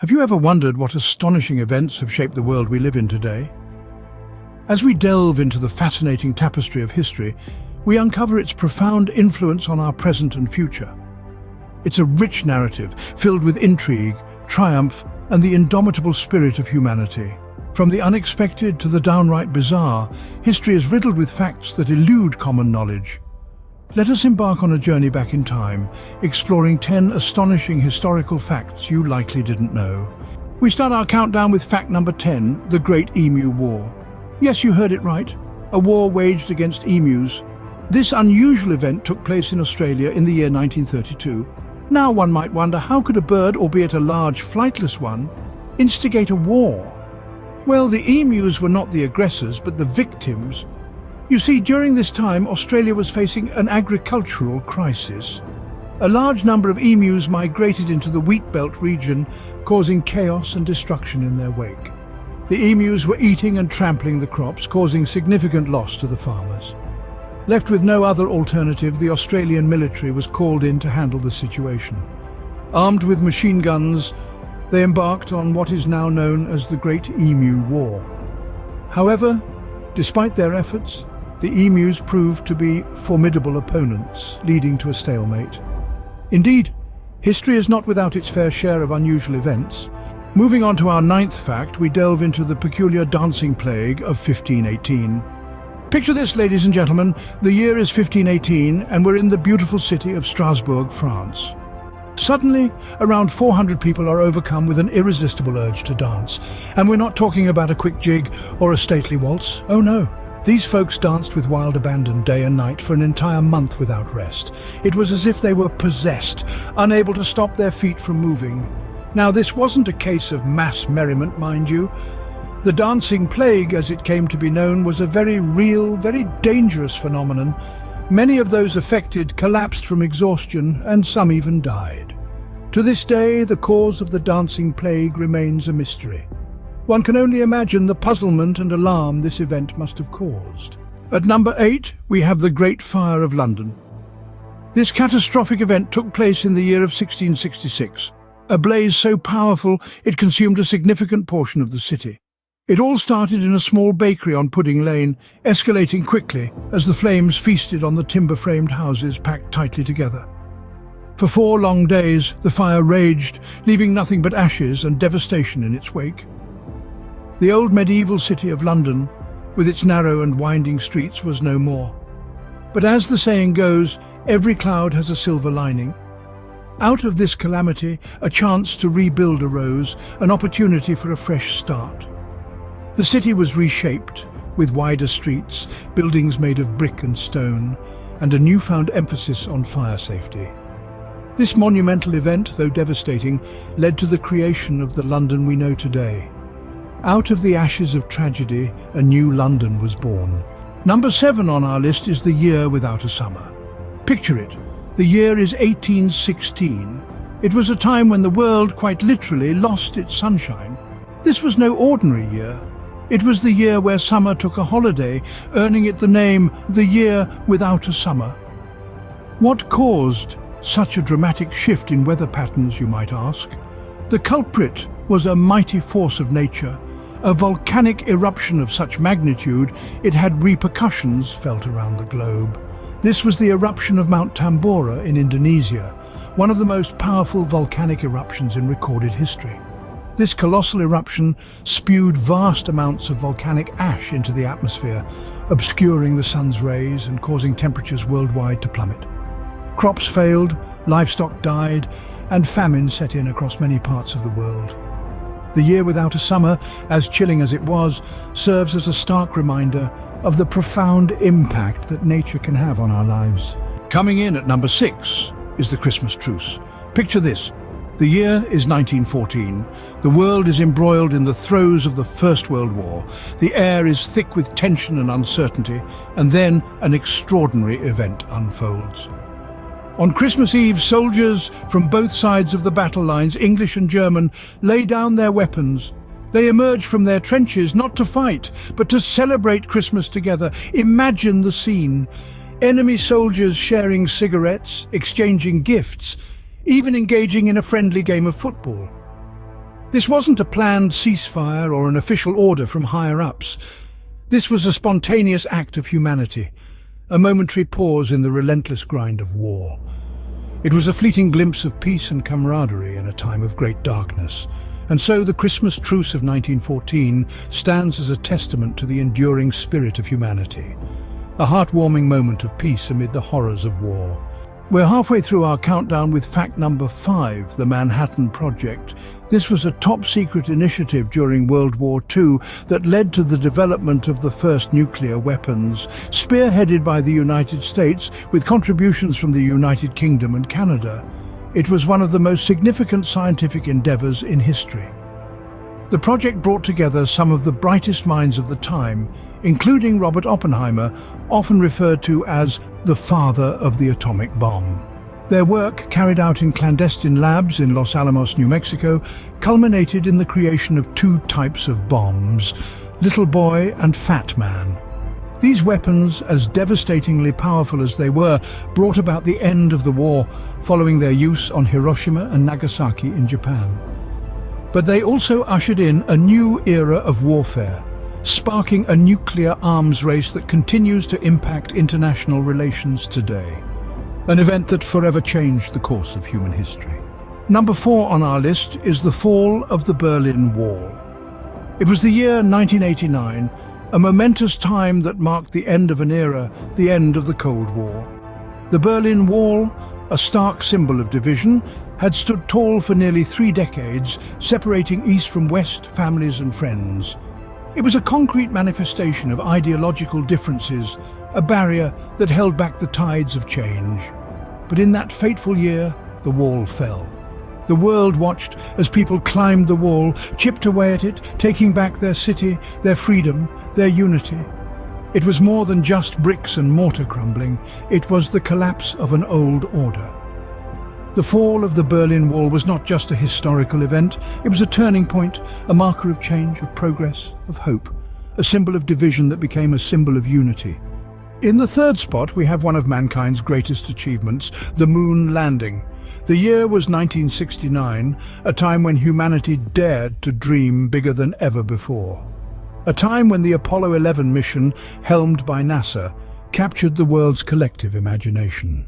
Have you ever wondered what astonishing events have shaped the world we live in today? As we delve into the fascinating tapestry of history, we uncover its profound influence on our present and future. It's a rich narrative filled with intrigue, triumph, and the indomitable spirit of humanity. From the unexpected to the downright bizarre, history is riddled with facts that elude common knowledge. Let us embark on a journey back in time, exploring 10 astonishing historical facts you likely didn't know. We start our countdown with fact number 10, the Great Emu War. Yes, you heard it right. A war waged against emus. This unusual event took place in Australia in the year 1932. Now one might wonder, how could a bird, albeit a large flightless one, instigate a war? Well, the emus were not the aggressors, but the victims. You see, during this time, Australia was facing an agricultural crisis. A large number of emus migrated into the wheat belt region, causing chaos and destruction in their wake. The emus were eating and trampling the crops, causing significant loss to the farmers. Left with no other alternative, the Australian military was called in to handle the situation. Armed with machine guns, they embarked on what is now known as the Great Emu War. However, despite their efforts, the emus proved to be formidable opponents, leading to a stalemate. Indeed, history is not without its fair share of unusual events. Moving on to our 9th fact, we delve into the peculiar dancing plague of 1518. Picture this, ladies and gentlemen. The year is 1518, and we're in the beautiful city of Strasbourg, France. Suddenly, around 400 people are overcome with an irresistible urge to dance. And we're not talking about a quick jig or a stately waltz. Oh no. These folks danced with wild abandon day and night for an entire month without rest. It was as if they were possessed, unable to stop their feet from moving. Now, this wasn't a case of mass merriment, mind you. The dancing plague, as it came to be known, was a very real, very dangerous phenomenon. Many of those affected collapsed from exhaustion, and some even died. To this day, the cause of the dancing plague remains a mystery. One can only imagine the puzzlement and alarm this event must have caused. At number 8, we have the Great Fire of London. This catastrophic event took place in the year of 1666. A blaze so powerful it consumed a significant portion of the city. It all started in a small bakery on Pudding Lane, escalating quickly as the flames feasted on the timber-framed houses packed tightly together. For 4 long days, the fire raged, leaving nothing but ashes and devastation in its wake. The old medieval city of London, with its narrow and winding streets, was no more. But as the saying goes, every cloud has a silver lining. Out of this calamity, a chance to rebuild arose, an opportunity for a fresh start. The city was reshaped, with wider streets, buildings made of brick and stone, and a newfound emphasis on fire safety. This monumental event, though devastating, led to the creation of the London we know today. Out of the ashes of tragedy, a new London was born. Number 7 on our list is the year without a summer. Picture it. The year is 1816. It was a time when the world quite literally lost its sunshine. This was no ordinary year. It was the year where summer took a holiday, earning it the name the year without a summer. What caused such a dramatic shift in weather patterns, you might ask? The culprit was a mighty force of nature. A volcanic eruption of such magnitude, it had repercussions felt around the globe. This was the eruption of Mount Tambora in Indonesia, one of the most powerful volcanic eruptions in recorded history. This colossal eruption spewed vast amounts of volcanic ash into the atmosphere, obscuring the sun's rays and causing temperatures worldwide to plummet. Crops failed, livestock died, and famine set in across many parts of the world. The year without a summer, as chilling as it was, serves as a stark reminder of the profound impact that nature can have on our lives. Coming in at number 6 is the Christmas truce. Picture this. The year is 1914. The world is embroiled in the throes of the First World War. The air is thick with tension and uncertainty, and then an extraordinary event unfolds. On Christmas Eve, soldiers from both sides of the battle lines, English and German, lay down their weapons. They emerge from their trenches not to fight, but to celebrate Christmas together. Imagine the scene. Enemy soldiers sharing cigarettes, exchanging gifts, even engaging in a friendly game of football. This wasn't a planned ceasefire or an official order from higher-ups. This was a spontaneous act of humanity, a momentary pause in the relentless grind of war. It was a fleeting glimpse of peace and camaraderie in a time of great darkness. And so the Christmas truce of 1914 stands as a testament to the enduring spirit of humanity. A heartwarming moment of peace amid the horrors of war. We're halfway through our countdown with fact number 5, the Manhattan Project. This was a top-secret initiative during World War II that led to the development of the first nuclear weapons, spearheaded by the United States with contributions from the United Kingdom and Canada. It was one of the most significant scientific endeavors in history. The project brought together some of the brightest minds of the time, including Robert Oppenheimer, often referred to as the father of the atomic bomb. Their work, carried out in clandestine labs in Los Alamos, New Mexico, culminated in the creation of 2 types of bombs, Little Boy and Fat Man. These weapons, as devastatingly powerful as they were, brought about the end of the war, following their use on Hiroshima and Nagasaki in Japan. But they also ushered in a new era of warfare, sparking a nuclear arms race that continues to impact international relations today. An event that forever changed the course of human history. Number 4 on our list is the fall of the Berlin Wall. It was the year 1989, a momentous time that marked the end of an era, the end of the Cold War. The Berlin Wall, a stark symbol of division, had stood tall for nearly 3 decades, separating East from West, families and friends. It was a concrete manifestation of ideological differences, a barrier that held back the tides of change. But in that fateful year, the wall fell. The world watched as people climbed the wall, chipped away at it, taking back their city, their freedom, their unity. It was more than just bricks and mortar crumbling. It was the collapse of an old order. The fall of the Berlin Wall was not just a historical event, it was a turning point, a marker of change, of progress, of hope, a symbol of division that became a symbol of unity. In the 3rd spot, we have one of mankind's greatest achievements, the moon landing. The year was 1969, a time when humanity dared to dream bigger than ever before. A time when the Apollo 11 mission, helmed by NASA, captured the world's collective imagination.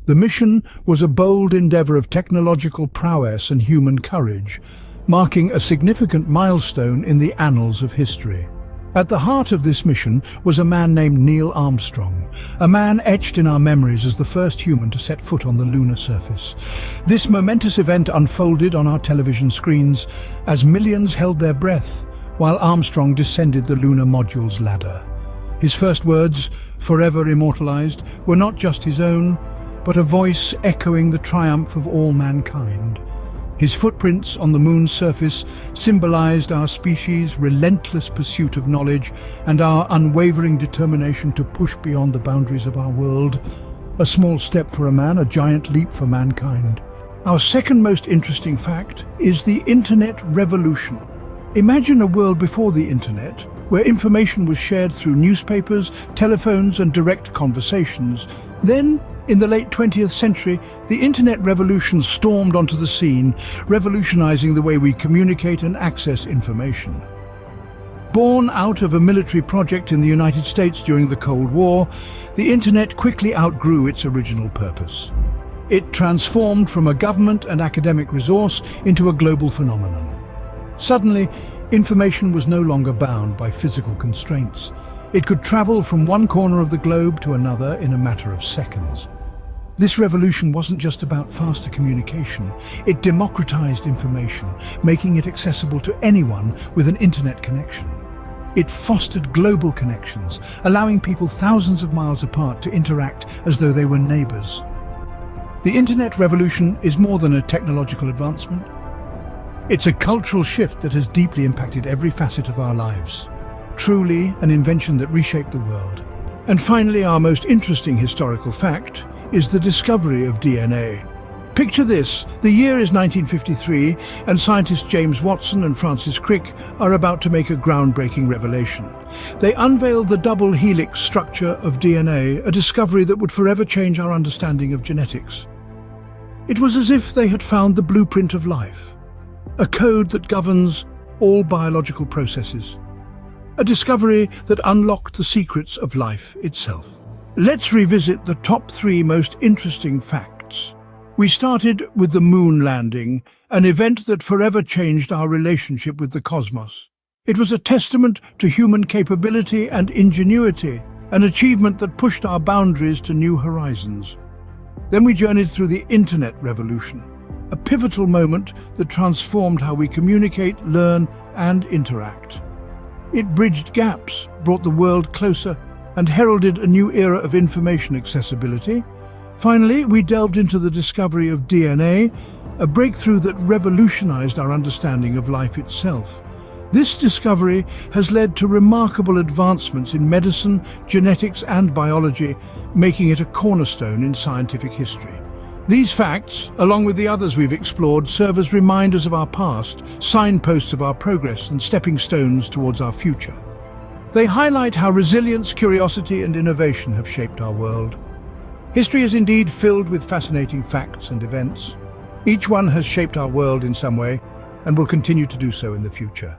The mission was a bold endeavor of technological prowess and human courage, marking a significant milestone in the annals of history. At the heart of this mission was a man named Neil Armstrong, a man etched in our memories as the first human to set foot on the lunar surface. This momentous event unfolded on our television screens as millions held their breath while Armstrong descended the lunar module's ladder. His first words, forever immortalized, were not just his own, but a voice echoing the triumph of all mankind. His footprints on the moon's surface symbolized our species' relentless pursuit of knowledge and our unwavering determination to push beyond the boundaries of our world. A small step for a man, a giant leap for mankind. Our second most interesting fact is the Internet revolution. Imagine a world before the Internet, where information was shared through newspapers, telephones and direct conversations. Then, in the late 20th century, the Internet revolution stormed onto the scene, revolutionizing the way we communicate and access information. Born out of a military project in the United States during the Cold War, the Internet quickly outgrew its original purpose. It transformed from a government and academic resource into a global phenomenon. Suddenly, information was no longer bound by physical constraints. It could travel from one corner of the globe to another in a matter of seconds. This revolution wasn't just about faster communication. It democratized information, making it accessible to anyone with an internet connection. It fostered global connections, allowing people thousands of miles apart to interact as though they were neighbors. The internet revolution is more than a technological advancement. It's a cultural shift that has deeply impacted every facet of our lives. Truly an invention that reshaped the world. And finally, our most interesting historical fact is the discovery of DNA. Picture this, the year is 1953 and scientists James Watson and Francis Crick are about to make a groundbreaking revelation. They unveiled the double helix structure of DNA, a discovery that would forever change our understanding of genetics. It was as if they had found the blueprint of life. a code that governs all biological processes, a discovery that unlocked the secrets of life itself. Let's revisit the top 3 most interesting facts. We started with the moon landing, an event that forever changed our relationship with the cosmos. It was a testament to human capability and ingenuity, an achievement that pushed our boundaries to new horizons. Then we journeyed through the internet revolution, a pivotal moment that transformed how we communicate, learn, and interact. It bridged gaps, brought the world closer, and heralded a new era of information accessibility. Finally, we delved into the discovery of DNA, a breakthrough that revolutionized our understanding of life itself. This discovery has led to remarkable advancements in medicine, genetics, and biology, making it a cornerstone in scientific history. These facts, along with the others we've explored, serve as reminders of our past, signposts of our progress, and stepping stones towards our future. They highlight how resilience, curiosity, and innovation have shaped our world. History is indeed filled with fascinating facts and events. Each one has shaped our world in some way, and will continue to do so in the future.